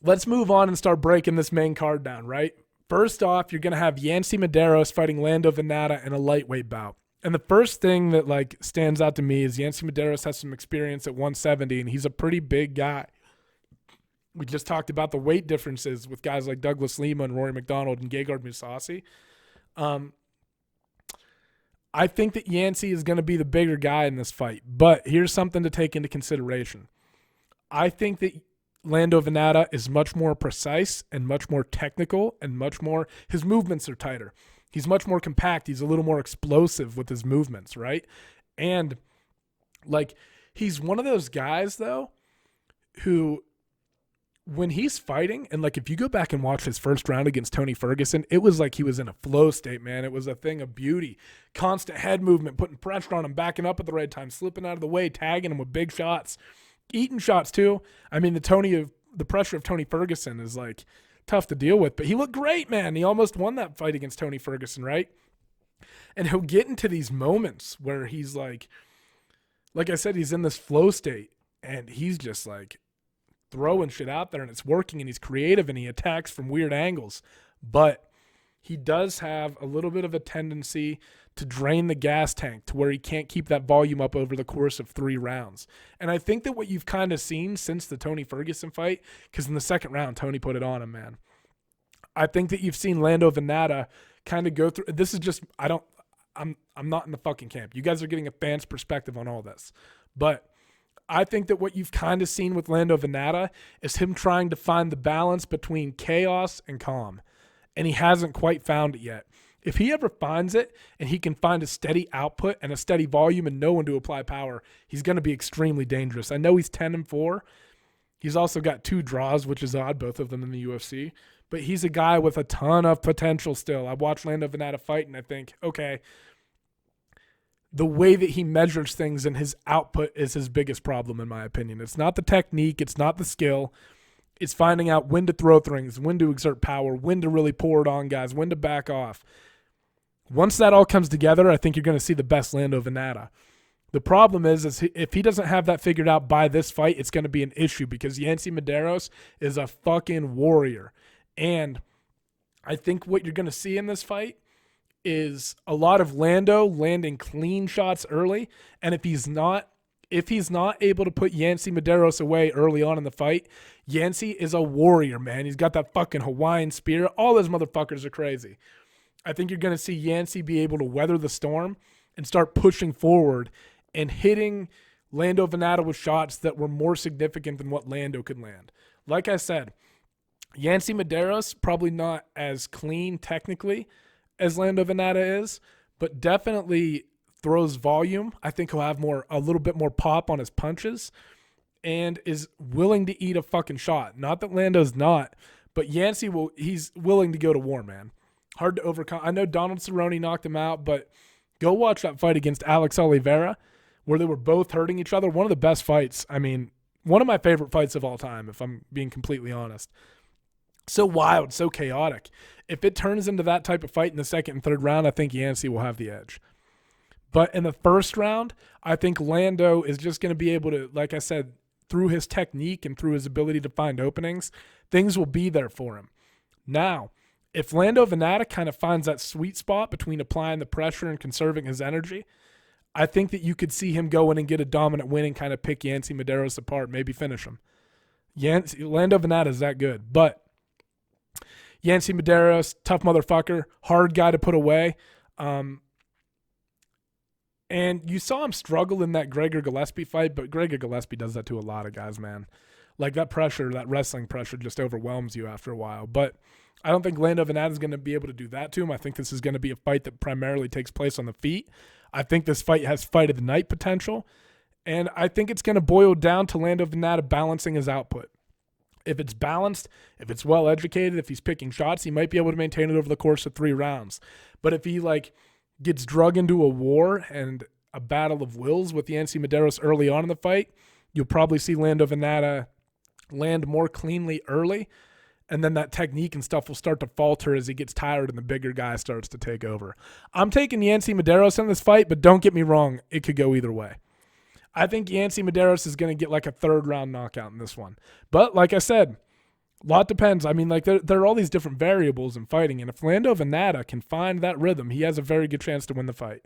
let's move on and start breaking this main card down, right? First off, you're going to have Yancy Medeiros fighting Lando Vannata in a lightweight bout. And the first thing that like stands out to me is Yancy Medeiros has some experience at 170, and he's a pretty big guy. We just talked about the weight differences with guys like Douglas Lima and Rory McDonald and Gegard Mousasi. I think that Yancy is going to be the bigger guy in this fight, but here's something to take into consideration. I think that Lando Vannata is much more precise and much more technical and much more – his movements are tighter. He's much more compact. He's a little more explosive with his movements, right? And, like, he's one of those guys, though, who when he's fighting – and, like, if you go back and watch his first round against Tony Ferguson, it was like he was in a flow state, man. It was a thing of beauty. Constant head movement, putting pressure on him, backing up at the right time, slipping out of the way, tagging him with big shots. Eating shots, too. I mean, the pressure of Tony Ferguson is, like – tough to deal with, but he looked great, man. He almost won that fight against Tony Ferguson, right? And he'll get into these moments where he's like I said, he's in this flow state and he's just like throwing shit out there and it's working and he's creative and he attacks from weird angles. But he does have a little bit of a tendency to drain the gas tank to where he can't keep that volume up over the course of 3 rounds. And I think that what you've kind of seen since the Tony Ferguson fight, because in the second round, Tony put it on him, man. I think that you've seen Lando Vannata kind of go through. This is just, I'm not in the fucking camp. You guys are getting a fan's perspective on all this. But I think that what you've kind of seen with Lando Vannata is him trying to find the balance between chaos and calm. And he hasn't quite found it yet. If he ever finds it and he can find a steady output and a steady volume and know when to apply power, he's going to be extremely dangerous. I know he's 10-4. He's also got 2 draws, which is odd, both of them in the UFC. But he's a guy with a ton of potential still. I watched Lando Vannata fight and I think, okay, the way that he measures things and his output is his biggest problem, in my opinion. It's not the technique. It's not the skill. It's finding out when to throw things, when to exert power, when to really pour it on guys, when to back off. Once that all comes together, I think you're going to see the best Lando Vannata. The problem is if he doesn't have that figured out by this fight, it's going to be an issue because Yancy Medeiros is a fucking warrior. And I think what you're going to see in this fight is a lot of Lando landing clean shots early, and if he's not able to put Yancy Medeiros away early on in the fight, Yancy is a warrior, man. He's got that fucking Hawaiian spear. All those motherfuckers are crazy. I think you're going to see Yancy be able to weather the storm and start pushing forward and hitting Lando Vannata with shots that were more significant than what Lando could land. Like I said, Yancy Medeiros probably not as clean technically as Lando Vannata is, but definitely throws volume. I think he'll have a little bit more pop on his punches and is willing to eat a fucking shot. Not that Lando's not, but Yancy he's willing to go to war, man. Hard to overcome. I know Donald Cerrone knocked him out, but go watch that fight against Alex Oliveira where they were both hurting each other. One of the best fights. I mean, one of my favorite fights of all time, if I'm being completely honest. So wild, so chaotic. If it turns into that type of fight in the second and third round, I think Yancy will have the edge. But in the first round, I think Lando is just going to be able to, like I said, through his technique and through his ability to find openings, things will be there for him. Now, if Lando Vannata kind of finds that sweet spot between applying the pressure and conserving his energy, I think that you could see him go in and get a dominant win and kind of pick Yancy Medeiros apart, maybe finish him. Lando Vannata is that good. But Yancy Medeiros, tough motherfucker, hard guy to put away. And you saw him struggle in that Gregor Gillespie fight, but Gregor Gillespie does that to a lot of guys, man. Like that pressure, that wrestling pressure just overwhelms you after a while. But I don't think Lando Vannata is going to be able to do that to him. I think this is going to be a fight that primarily takes place on the feet. I think this fight has fight of the night potential. And I think it's going to boil down to Lando Vannata balancing his output. If it's balanced, if it's well educated, if he's picking shots, he might be able to maintain it over the course of 3 rounds. But if he gets drug into a war and a battle of wills with Yancy Medeiros early on in the fight, you'll probably see Lando Vannata land more cleanly early, and then that technique and stuff will start to falter as he gets tired and the bigger guy starts to take over. I'm taking Yancy Medeiros in this fight, but don't get me wrong, it could go either way. I think Yancy Medeiros is going to get like a 3rd round knockout in this one. But like I said, A lot depends. I mean, like there are all these different variables in fighting, and if Lando Vannata can find that rhythm, he has a very good chance to win the fight.